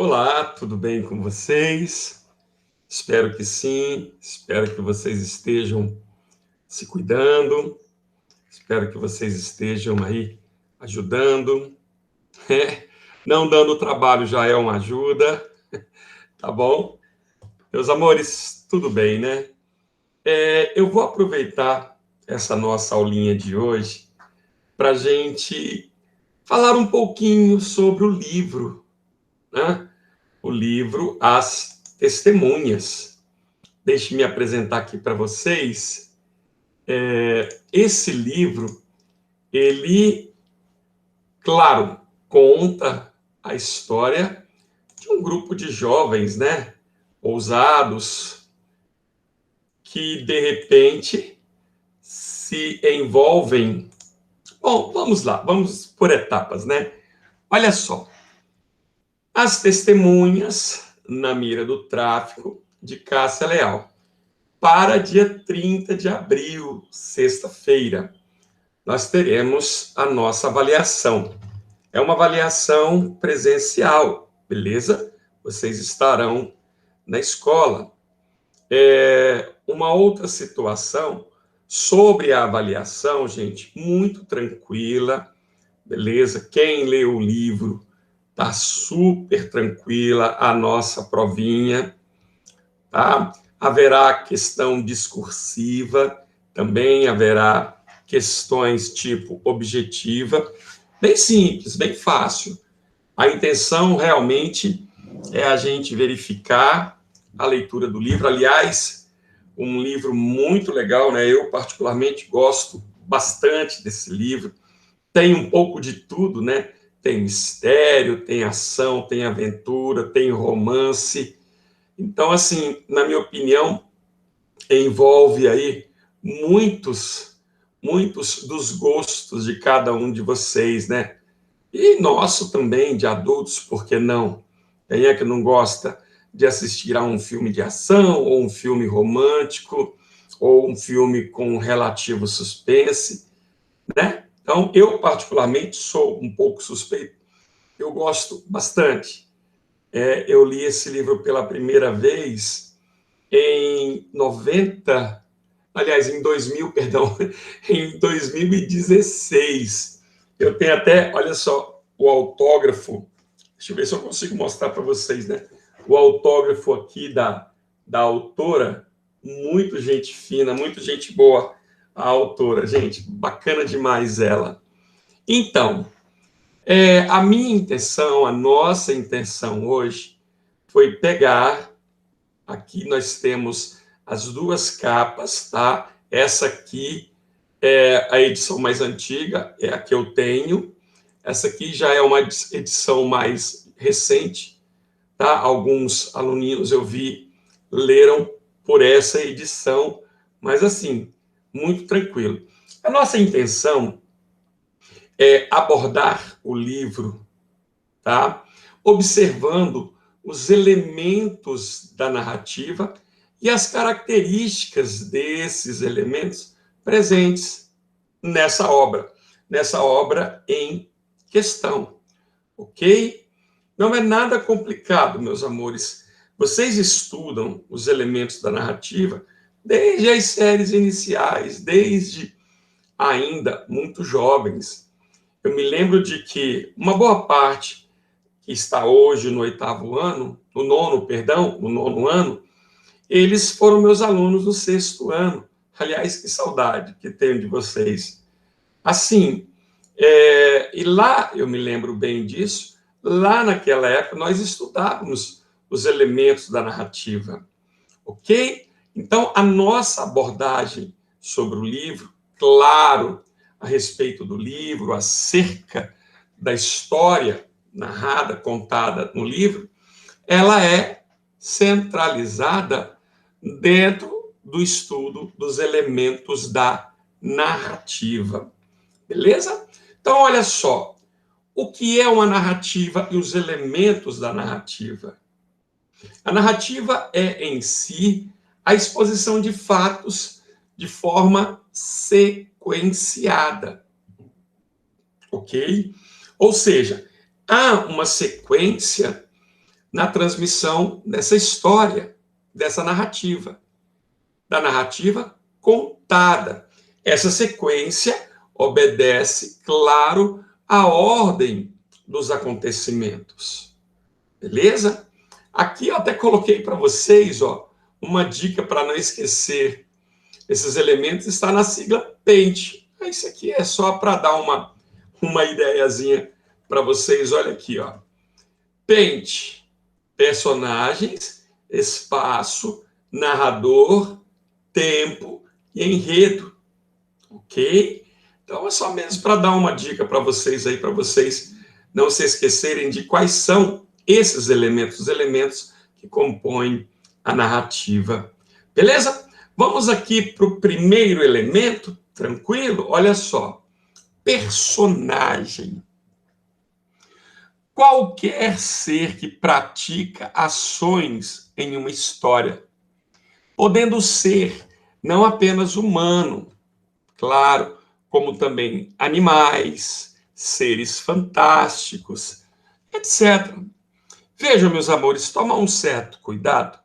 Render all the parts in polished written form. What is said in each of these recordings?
Olá, tudo bem com vocês? Espero que sim, espero que vocês estejam se cuidando, espero que vocês estejam aí ajudando. Não dando trabalho já é uma ajuda, tá bom? Meus amores, tudo bem, né? Eu vou aproveitar essa nossa aulinha de hoje para a gente falar um pouquinho sobre o livro, né? O livro As Testemunhas. Deixe-me apresentar aqui para vocês. Esse livro, ele, claro, conta a história de um grupo de jovens, né, ousados, que de repente se envolvem. Bom, vamos lá, vamos por etapas, né? Olha só, as testemunhas na mira do tráfico de Cássia Leal. Para dia 30 de abril, sexta-feira, nós teremos a nossa avaliação. É uma avaliação presencial, beleza? Vocês estarão na escola. Uma outra situação sobre a avaliação, gente, muito tranquila, beleza? Quem lê o livro tá super tranquila, a nossa provinha, tá? Haverá questão discursiva, também haverá questões tipo objetiva, bem simples, bem fácil. A intenção realmente é a gente verificar a leitura do livro. Aliás, um livro muito legal, né? Eu particularmente gosto bastante desse livro. Tem um pouco de tudo, né? Tem mistério, tem ação, tem aventura, tem romance. Então, assim, na minha opinião, envolve aí muitos dos gostos de cada um de vocês, né? E nosso também, de adultos, por que não? Quem é que não gosta de assistir a um filme de ação, ou um filme romântico, ou um filme com relativo suspense, né? Então, eu particularmente sou um pouco suspeito, eu gosto bastante. Eu li esse livro pela primeira vez em 90, aliás, em 2000, perdão, em 2016. Eu tenho até, olha só, o autógrafo, deixa eu ver se eu consigo mostrar para vocês, né? O autógrafo aqui da autora, muito gente fina, muito gente boa, a autora, gente, bacana demais ela. Então, a minha intenção, a nossa intenção hoje, foi pegar. Aqui nós temos as duas capas, tá? Essa aqui é a edição mais antiga, é a que eu tenho. Essa aqui já é uma edição mais recente, tá? Alguns aluninhos eu vi leram por essa edição, mas assim, muito tranquilo. A nossa intenção é abordar o livro, tá? Observando os elementos da narrativa e as características desses elementos presentes nessa obra em questão, ok? Não é nada complicado, meus amores. Vocês estudam os elementos da narrativa desde as séries iniciais, desde ainda muito jovens. Eu me lembro de que uma boa parte que está hoje no oitavo ano, no nono, perdão, no nono ano, eles foram meus alunos no sexto ano. Aliás, que saudade que tenho de vocês. Assim, e lá, eu me lembro bem disso, lá naquela época nós estudávamos os elementos da narrativa, ok? Então, a nossa abordagem sobre o livro, claro, a respeito do livro, acerca da história narrada, contada no livro, ela é centralizada dentro do estudo dos elementos da narrativa. Beleza? Então, olha só, o que é uma narrativa e os elementos da narrativa? A narrativa é, em si, a exposição de fatos de forma sequenciada, ok? Ou seja, há uma sequência na transmissão dessa história, dessa narrativa, da narrativa contada. Essa sequência obedece, claro, à ordem dos acontecimentos. Beleza? Aqui eu até coloquei para vocês, uma dica para não esquecer esses elementos, está na sigla PAINT. Isso aqui é só para dar uma ideiazinha para vocês. Olha aqui, PAINT, personagens, espaço, narrador, tempo e enredo. Ok? Então é só mesmo para dar uma dica para vocês aí, para vocês não se esquecerem de quais são esses elementos, os elementos que compõem a narrativa. Beleza? Vamos aqui para o primeiro elemento, tranquilo? Olha só. Personagem. Qualquer ser que pratica ações em uma história, podendo ser não apenas humano, claro, como também animais, seres fantásticos, etc. Vejam, meus amores, toma um certo cuidado,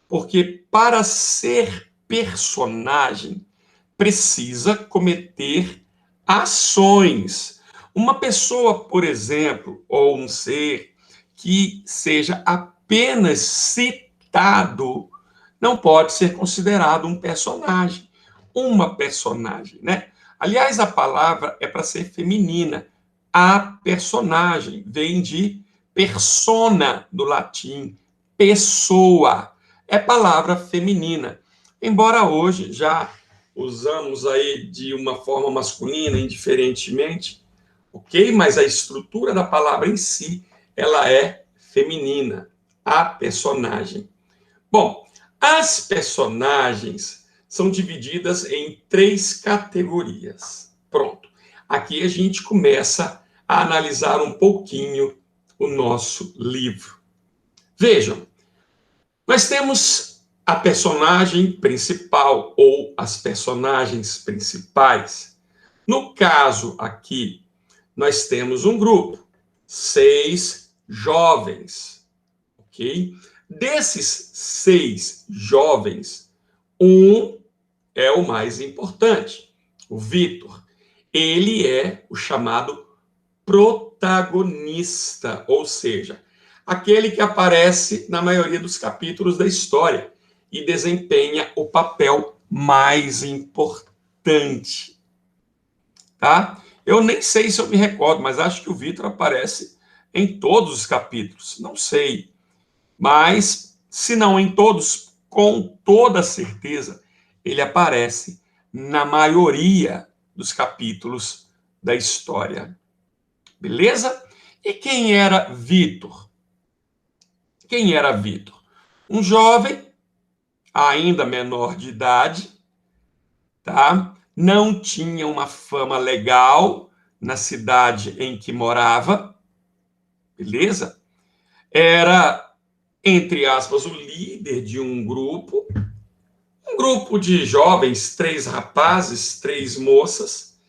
porque para ser personagem, precisa cometer ações. Uma pessoa, por exemplo, ou um ser que seja apenas citado, não pode ser considerado um personagem. Uma personagem, né? Aliás, a palavra é para ser feminina. A personagem vem de persona, do latim, pessoa. É palavra feminina. Embora hoje já usamos aí de uma forma masculina, indiferentemente, ok? Mas a estrutura da palavra em si, ela é feminina. A personagem. Bom, as personagens são divididas em 3 categorias. Pronto. Aqui a gente começa a analisar um pouquinho o nosso livro. Vejam, nós temos a personagem principal ou as personagens principais. No caso aqui, nós temos um grupo, 6 jovens, ok? Desses 6 jovens, um é o mais importante, o Vitor. Ele é o chamado protagonista, ou seja, aquele que aparece na maioria dos capítulos da história e desempenha o papel mais importante. Tá? Eu nem sei se eu me recordo, mas acho que o Vitor aparece em todos os capítulos. Não sei. Mas, se não em todos, com toda certeza, ele aparece na maioria dos capítulos da história. Beleza? E quem era Vitor? Quem era Vitor? Um jovem, ainda menor de idade, tá? Não tinha uma fama legal na cidade em que morava, beleza? Era, entre aspas, o líder de um grupo de jovens, 3 rapazes, 3 moças,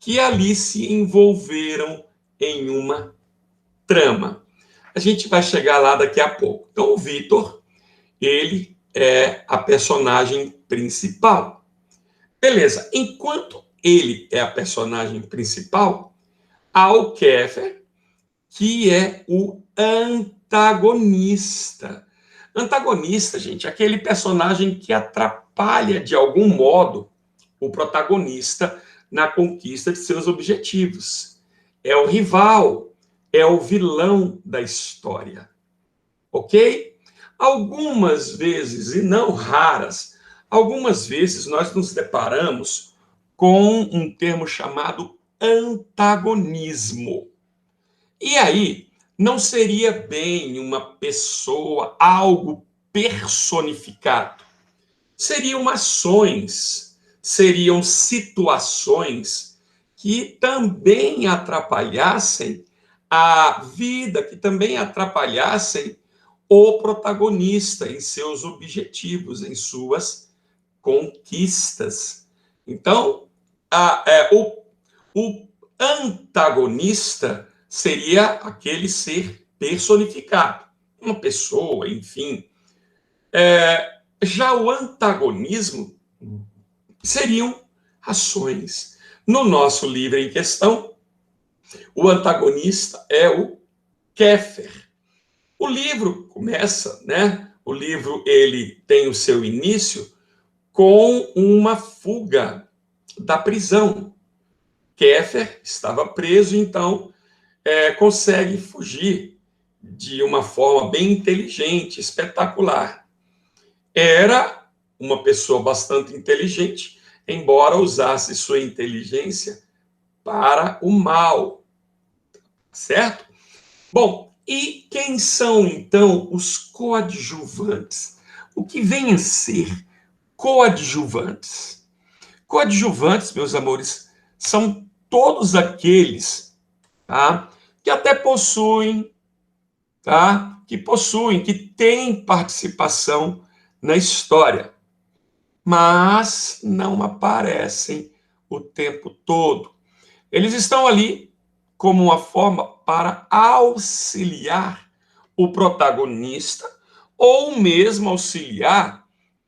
que ali se envolveram em uma trama. A gente vai chegar lá daqui a pouco. Então, o Vitor, ele é a personagem principal. Beleza, enquanto ele é a personagem principal, há o Kéfer, que é o antagonista. Antagonista, gente, é aquele personagem que atrapalha de algum modo o protagonista na conquista de seus objetivos. É o rival, é o vilão da história. Ok? Algumas vezes, e não raras, algumas vezes nós nos deparamos com um termo chamado antagonismo. E aí, não seria bem uma pessoa, algo personificado. Seriam ações, seriam situações que também atrapalhassem a vida, que também atrapalhassem o protagonista em seus objetivos, em suas conquistas. Então, o antagonista seria aquele ser personificado. uma pessoa, enfim. Já o antagonismo seriam ações. No nosso livro em questão, o antagonista é o Kéfer. O livro começa, né? O livro ele tem o seu início com uma fuga da prisão. Kéfer estava preso, então consegue fugir de uma forma bem inteligente, espetacular. Era uma pessoa bastante inteligente, embora usasse sua inteligência para o mal, certo? Bom, e quem são, então, os coadjuvantes? O que vem a ser coadjuvantes? Coadjuvantes, meus amores, são todos aqueles, tá, que até possuem, tá, que têm participação na história, mas não aparecem o tempo todo. Eles estão ali como uma forma para auxiliar o protagonista ou mesmo auxiliar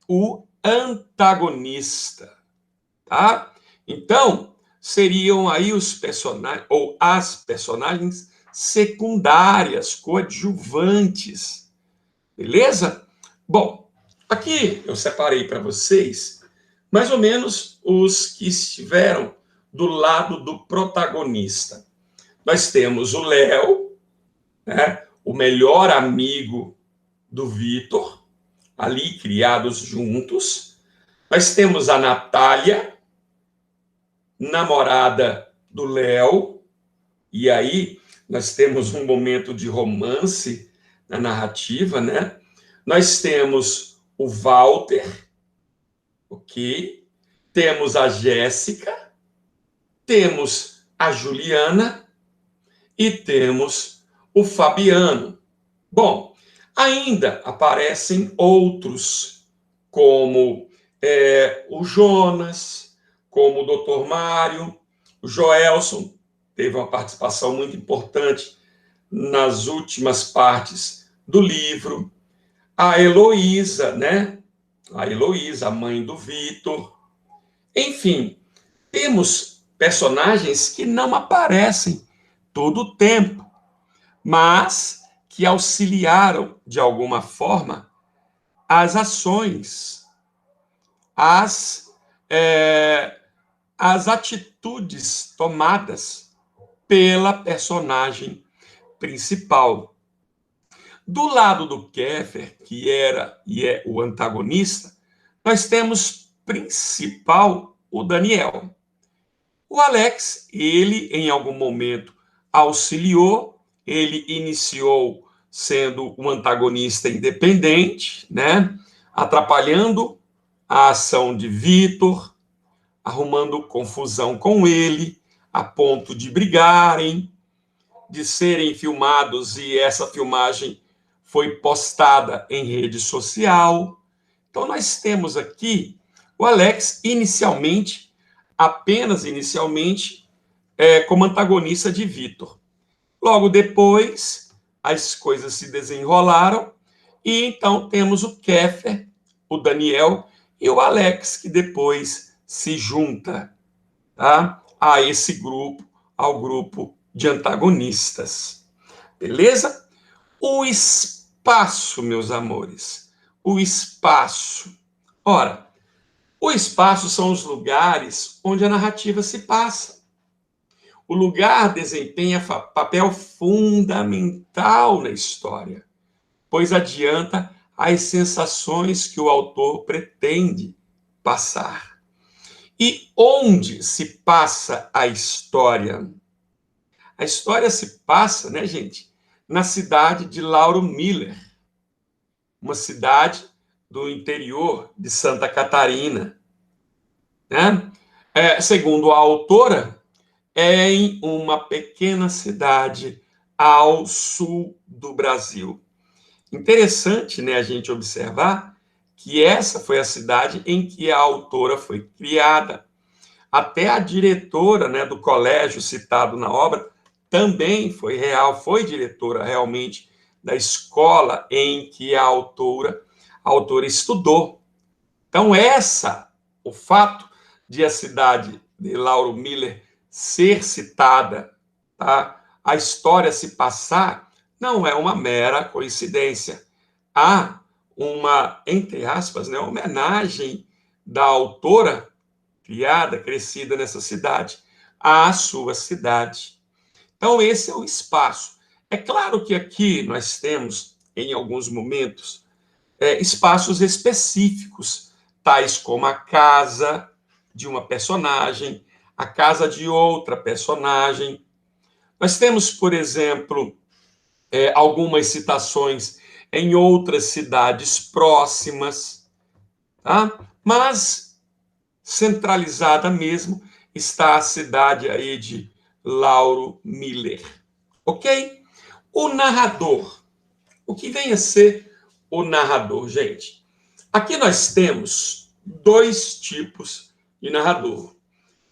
o antagonista, tá? Então, seriam aí os personagens ou as personagens secundárias, coadjuvantes, beleza? Bom, aqui eu separei para vocês mais ou menos os que estiveram do lado do protagonista. Nós temos o Léo, né, o melhor amigo do Vitor, ali criados juntos. Nós temos a Natália, namorada do Léo, e aí nós temos um momento de romance na narrativa, né? Nós temos o Walter, ok? Temos a Jéssica, temos a Juliana e temos o Fabiano. Bom, ainda aparecem outros, como o Jonas, como o Dr. Mário, o Joelson teve uma participação muito importante nas últimas partes do livro, a Heloísa, né? A Heloísa, a mãe do Vitor. Enfim, temos personagens que não aparecem todo o tempo, mas que auxiliaram, de alguma forma, as ações, as, as atitudes tomadas pela personagem principal. Do lado do Kéfer, que era e é o antagonista, nós temos principal o Daniel. O Alex, ele em algum momento auxiliou, ele iniciou sendo um antagonista independente, né? Atrapalhando a ação de Vitor, arrumando confusão com ele, a ponto de brigarem, de serem filmados, e essa filmagem foi postada em rede social. Então, nós temos aqui o Alex, apenas inicialmente, como antagonista de Vitor. Logo depois, as coisas se desenrolaram, e então temos o Kéfer, o Daniel e o Alex, que depois se junta, tá, a esse grupo, ao grupo de antagonistas. Beleza? O espaço, meus amores. O espaço. Ora, o espaço são os lugares onde a narrativa se passa. O lugar desempenha papel fundamental na história, pois adianta as sensações que o autor pretende passar. E onde se passa a história? A história se passa, né, gente, na cidade de Lauro Miller, uma cidade do interior de Santa Catarina, né? Segundo a autora, é em uma pequena cidade ao sul do Brasil. Interessante, né, a gente observar que essa foi a cidade em que a autora foi criada. Até a diretora, né, do colégio citado na obra também foi diretora realmente da escola em que a autora estudou. Então, o fato de a cidade de Lauro Miller ser citada, tá? A história se passar, não é uma mera coincidência. Há uma, entre aspas, né, homenagem da autora, criada, crescida nessa cidade, à sua cidade. Então, esse é o espaço. É claro que aqui nós temos, em alguns momentos, espaços específicos, tais como a casa de uma personagem, a casa de outra personagem. Nós temos, por exemplo, algumas citações em outras cidades próximas, tá? Mas centralizada mesmo está a cidade aí de Lauro Miller, ok? O narrador. O que vem a ser o narrador, gente? Aqui nós temos dois tipos de narrador.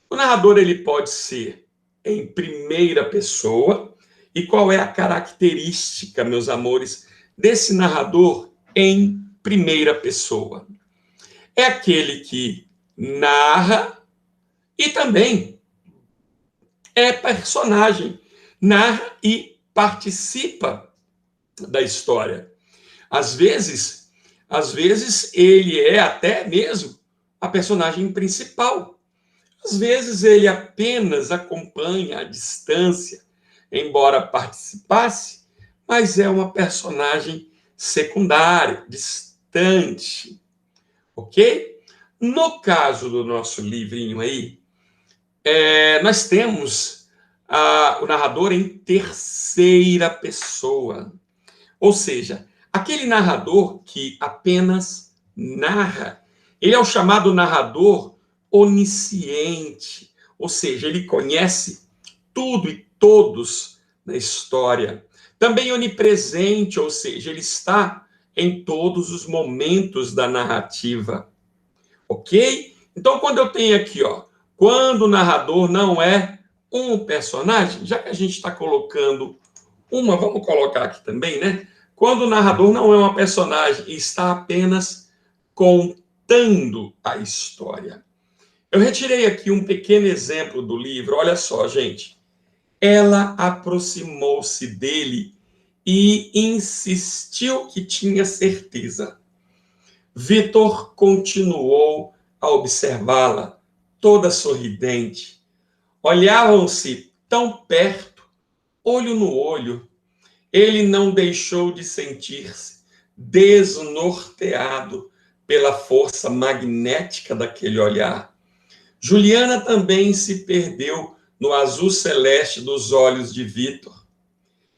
O narrador ele pode ser em primeira pessoa. E qual é a característica, meus amores, desse narrador em primeira pessoa? É aquele que narra e também é personagem, narra e participa da história. Às vezes ele é até mesmo a personagem principal. Às vezes ele apenas acompanha à distância, embora participasse, mas é uma personagem secundária, distante, ok? No caso do nosso livrinho aí, nós temos o narrador em terceira pessoa. Ou seja, aquele narrador que apenas narra. Ele é o chamado narrador onisciente. Ou seja, ele conhece tudo e todos na história. Também onipresente, ou seja, ele está em todos os momentos da narrativa. Ok? Então, quando eu tenho aqui, quando o narrador não é um personagem, já que a gente está colocando vamos colocar aqui também, né? Quando o narrador não é uma personagem e está apenas contando a história. Eu retirei aqui um pequeno exemplo do livro, olha só, gente. Ela aproximou-se dele e insistiu que tinha certeza. Vitor continuou a observá-la, toda sorridente. Olhavam-se tão perto, olho no olho. Ele não deixou de sentir-se desnorteado pela força magnética daquele olhar. Juliana também se perdeu no azul celeste dos olhos de Vitor.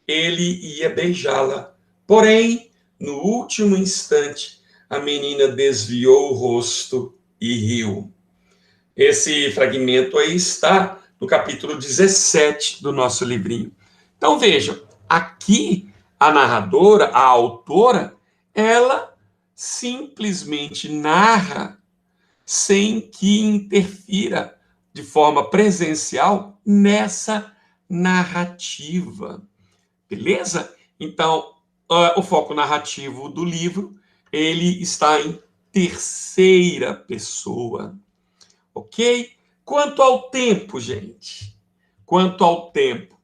Ele ia beijá-la, porém, no último instante, a menina desviou o rosto e riu. Esse fragmento aí está no capítulo 17 do nosso livrinho. Então, vejam, aqui a narradora, a autora, ela simplesmente narra sem que interfira de forma presencial nessa narrativa. Beleza? Então, o foco narrativo do livro, ele está em terceira pessoa. Ok? Quanto ao tempo, gente, quanto ao tempo,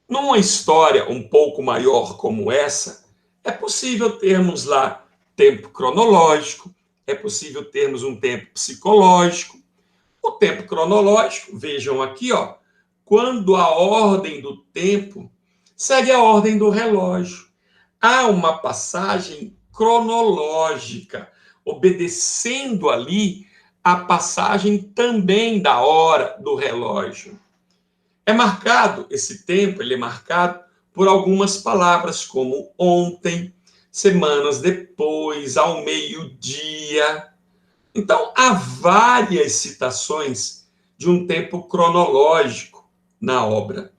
numa história um pouco maior como essa, é possível termos lá tempo cronológico, é possível termos um tempo psicológico. O tempo cronológico, vejam aqui, quando a ordem do tempo segue a ordem do relógio. Há uma passagem cronológica, obedecendo ali a passagem também da hora do relógio. Esse tempo, ele é marcado por algumas palavras, como ontem, semanas depois, ao meio-dia. Então, há várias citações de um tempo cronológico na obra.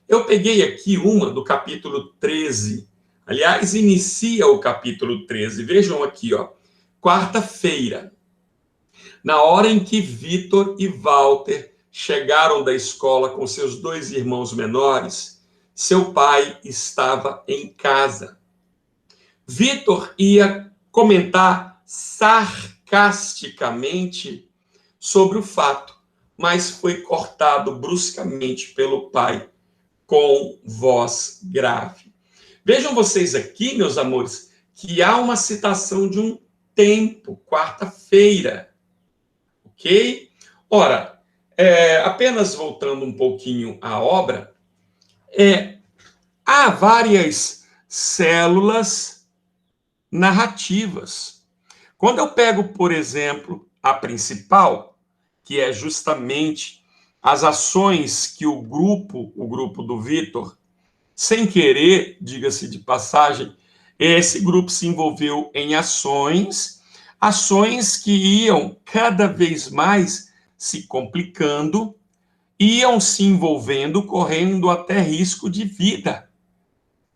Eu peguei aqui uma do capítulo 13. Aliás, inicia o capítulo 13. Vejam aqui, quarta-feira. Na hora em que Vitor e Walter chegaram da escola com seus dois irmãos menores, seu pai estava em casa. Vitor ia comentar sarcasticamente sobre o fato, mas foi cortado bruscamente pelo pai com voz grave. Vejam vocês aqui, meus amores, que há uma citação de um tempo, quarta-feira, ok? Ora, apenas voltando um pouquinho à obra, há várias células narrativas. Quando eu pego, por exemplo, a principal, que é justamente as ações que o grupo do Vitor, sem querer, diga-se de passagem, esse grupo se envolveu em ações que iam cada vez mais se complicando, iam se envolvendo, correndo até risco de vida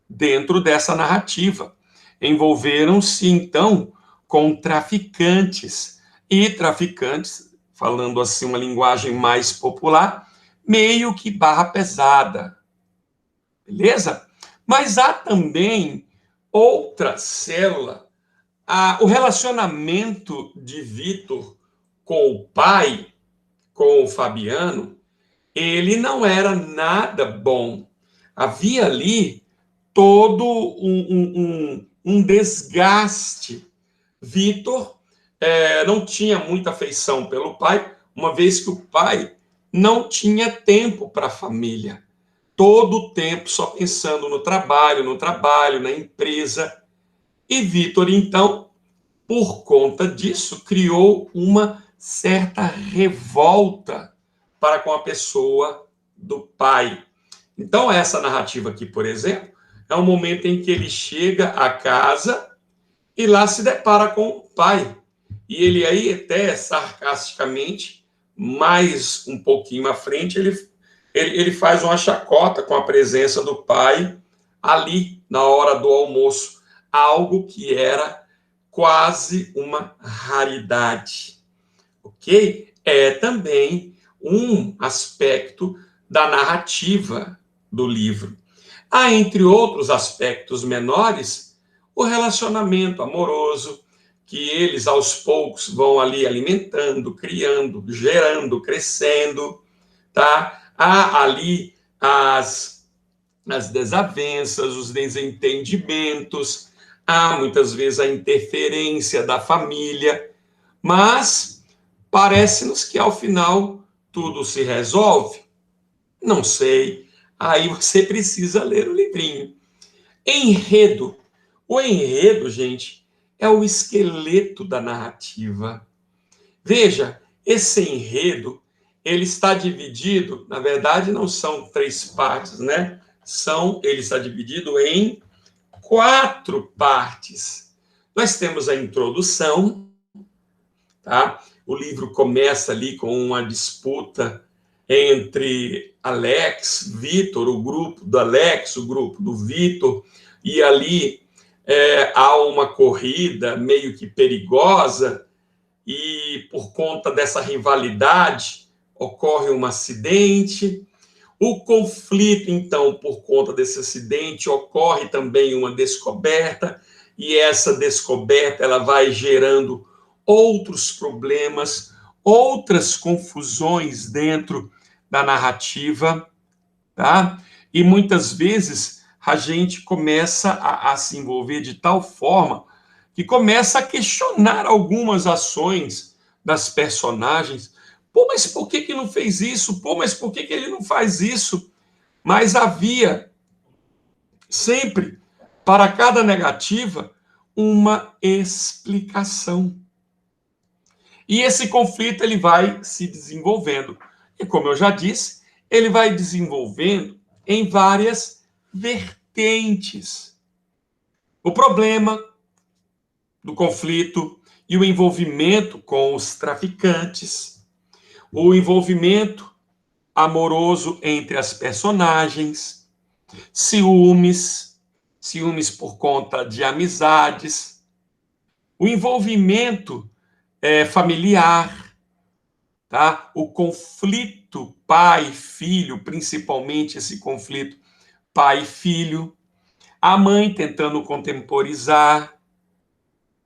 dentro dessa narrativa. Envolveram-se, então, com traficantes, e traficantes, falando assim uma linguagem mais popular, meio que barra pesada, beleza? Mas há também outra célula, o relacionamento de Vitor com o pai, com o Fabiano, ele não era nada bom. Havia ali todo um desgaste. Vitor não tinha muita afeição pelo pai, uma vez que o pai não tinha tempo para a família. Todo o tempo só pensando no trabalho, na empresa. E Vitor, então, por conta disso, criou uma certa revolta para com a pessoa do pai. Então, essa narrativa aqui, por exemplo, é um momento em que ele chega à casa e lá se depara com o pai. E ele aí, até sarcasticamente, mais um pouquinho à frente, ele faz uma chacota com a presença do pai ali na hora do almoço, algo que era quase uma raridade, ok? É também um aspecto da narrativa do livro. Há, entre outros aspectos menores, o relacionamento amoroso, que eles aos poucos vão ali alimentando, criando, gerando, crescendo, tá? Há ali as desavenças, os desentendimentos, há muitas vezes a interferência da família, mas parece-nos que ao final tudo se resolve. Não sei. Aí você precisa ler o livrinho. Enredo. O enredo, gente, é o esqueleto da narrativa. Veja, esse enredo, ele está dividido, na verdade não são três partes, né? Ele está dividido em quatro partes. Nós temos a introdução, tá? O livro começa ali com uma disputa entre Alex, Vitor, o grupo do Alex, o grupo do Vitor, e ali há uma corrida meio que perigosa, e por conta dessa rivalidade ocorre um acidente. O conflito, então, por conta desse acidente, ocorre também uma descoberta, e essa descoberta ela vai gerando outros problemas, outras confusões dentro da narrativa, tá? E muitas vezes a gente começa a se envolver de tal forma que começa a questionar algumas ações das personagens. Pô, mas por que não fez isso? Pô, mas por que ele não faz isso? Mas havia sempre, para cada negativa, uma explicação. E esse conflito ele vai se desenvolvendo. E como eu já disse, ele vai desenvolvendo em várias vertentes. O problema do conflito e o envolvimento com os traficantes, o envolvimento amoroso entre as personagens, ciúmes por conta de amizades, o envolvimento familiar, tá? O conflito pai-filho, principalmente esse conflito pai-filho, a mãe tentando contemporizar,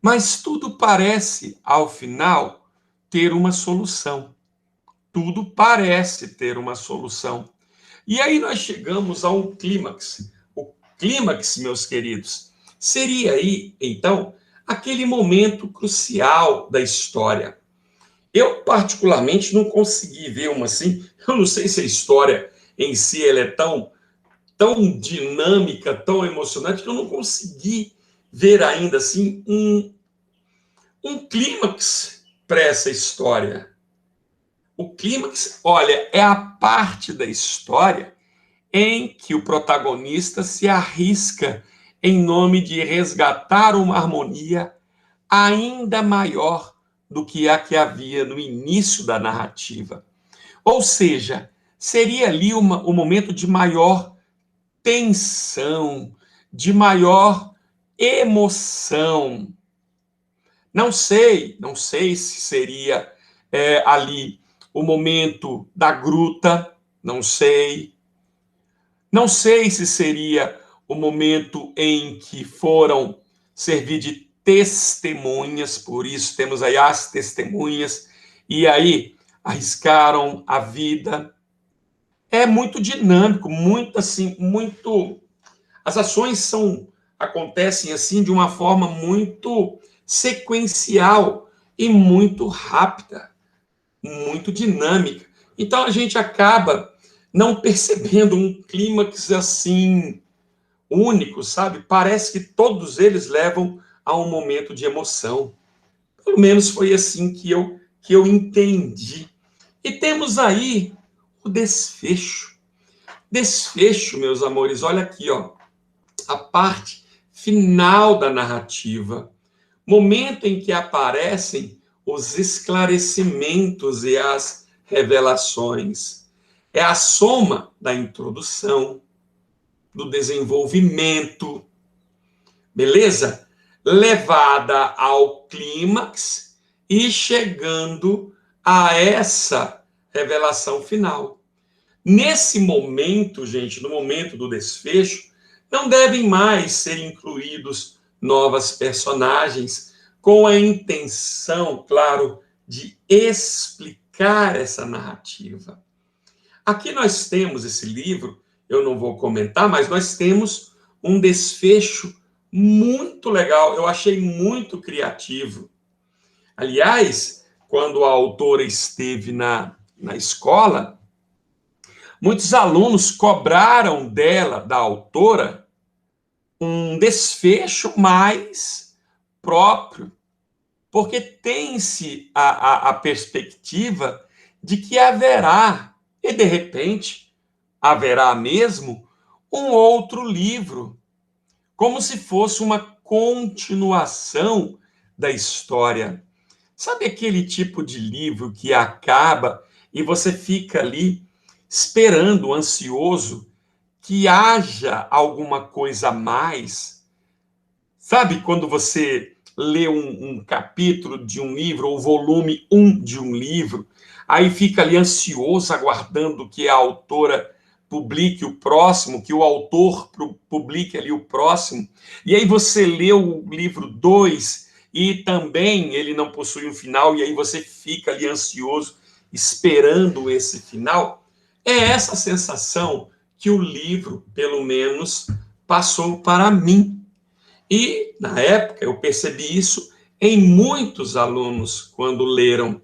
mas tudo parece, ao final, ter uma solução. Tudo parece ter uma solução. E aí nós chegamos a um clímax. O clímax, meus queridos, seria aí, então, aquele momento crucial da história. Eu, particularmente, não consegui ver uma assim. Eu não sei se a história em si ela é tão dinâmica, tão emocionante, que eu não consegui ver ainda assim um clímax para essa história. O clímax, olha, é a parte da história em que o protagonista se arrisca em nome de resgatar uma harmonia ainda maior do que a que havia no início da narrativa. Ou seja, seria ali o momento de maior tensão, de maior emoção. Não sei se seria ali o momento da gruta, não sei. Não sei se seria o momento em que foram servir de testemunhas, por isso temos aí as testemunhas, e aí arriscaram a vida. É muito dinâmico, muito assim, muito. As ações acontecem assim de uma forma muito sequencial e muito rápida, muito dinâmica. Então a gente acaba não percebendo um clímax assim único, sabe? Parece que todos eles levam a um momento de emoção. Pelo menos foi assim que eu entendi. E temos aí o desfecho. Desfecho, meus amores, olha aqui, ó, a parte final da narrativa, momento em que aparecem os esclarecimentos e as revelações. É a soma da introdução, do desenvolvimento, beleza? Levada ao clímax e chegando a essa revelação final. Nesse momento, gente, no momento do desfecho, não devem mais ser incluídos novas personagens com a intenção, claro, de explicar essa narrativa. Aqui nós temos esse livro, eu não vou comentar, mas nós temos um desfecho muito legal, eu achei muito criativo. Aliás, quando a autora esteve na escola, muitos alunos cobraram dela, da autora, um desfecho mais próprio, porque tem-se a perspectiva de que haverá, e de repente haverá mesmo, um outro livro, como se fosse uma continuação da história. Sabe aquele tipo de livro que acaba e você fica ali esperando, ansioso, que haja alguma coisa a mais? Sabe quando você lê um capítulo de um livro, ou volume 1 de um livro, aí fica ali ansioso, aguardando que a autora publique o próximo, que o autor publique ali o próximo, e aí você lê o livro 2 e também ele não possui um final, e aí você fica ali ansioso, esperando esse final. É essa sensação que o livro, pelo menos, passou para mim. E, na época, eu percebi isso em muitos alunos quando leram.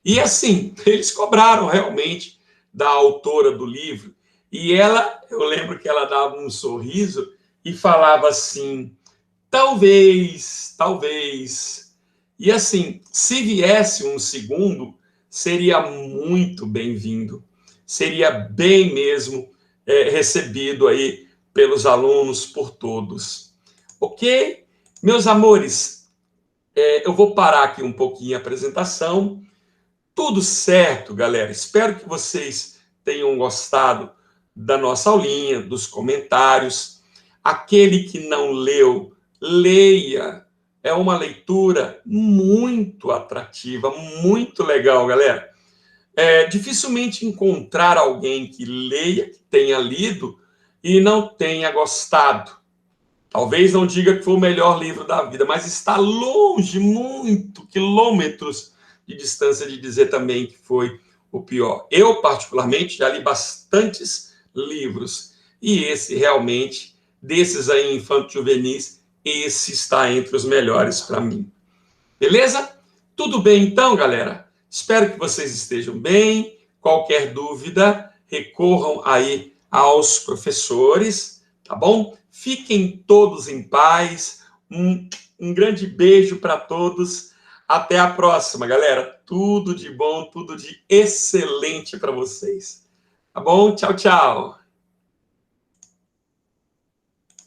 E, assim, eles cobraram realmente da autora do livro. E ela, eu lembro que ela dava um sorriso e falava assim: talvez, talvez. E, assim, se viesse um segundo, seria muito bem-vindo. Seria bem mesmo recebido aí pelos alunos, por todos. Ok? Meus amores, eu vou parar aqui um pouquinho a apresentação. Tudo certo, galera. Espero que vocês tenham gostado da nossa aulinha, dos comentários. Aquele que não leu, leia. É uma leitura muito atrativa, muito legal, galera. Dificilmente encontrar alguém que leia, que tenha lido e não tenha gostado. Talvez não diga que foi o melhor livro da vida, mas está longe, muito, quilômetros de distância de dizer também que foi o pior. Eu, particularmente, já li bastantes livros, e esse realmente, desses aí infanto-juvenis, esse está entre os melhores para mim. Beleza? Tudo bem então, galera? Espero que vocês estejam bem. Qualquer dúvida, recorram aí aos professores, tá bom? Fiquem todos em paz. Um grande beijo para todos. Até a próxima, galera. Tudo de bom, tudo de excelente para vocês. Tá bom? Tchau, tchau.